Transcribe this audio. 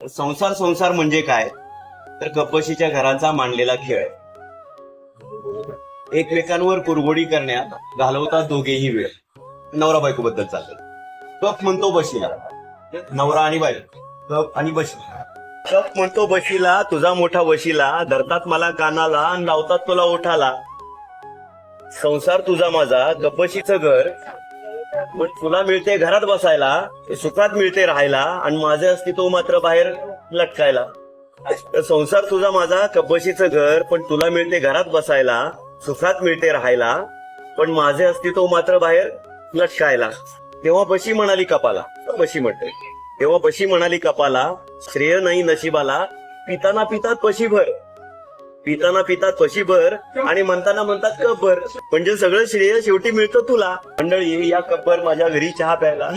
संसार संसार म्हणजे काय तर कपशीच्या घराचा मांडलेला खेळ. एकमेकांवर कुरघोडी करण्यात घालवतात दोघेही वेळ. नवरा बायको बद्दल चालतं. कप म्हणतो बशीला, नवरा आणि बायको, कप आणि बशीला. कप म्हणतो बशीला, तुझा मोठा वशीला, धरतात मला कानाला आणि लावतात तुला ओठाला. संसार तुझा माझा कपशीचं घर, पण तुला मिळते घरात बसायला, सुखात मिळते राहायला, आणि माझे अस्तित्व मात्र बाहेर लटकायला. तर संसार तुझा माझा कपशीचं घर, पण तुला मिळते घरात बसायला, सुखात मिळते राहायला, पण माझे अस्तित्व मात्र बाहेर लटकायला. तेव्हा बशी म्हणाली कपाला, बशी म्हणते तेव्हा बशी म्हणाली कपाला, श्रेय नाही नशिबाला, पिताना पितात पशीभर, पिताना पितात पशीभर, आणि म्हणताना म्हणतात कपभर. म्हणजे सगळं श्रेय शेवटी मिळतं तुला. मंडळी, या कपभर माझ्या घरी चहा प्यायला.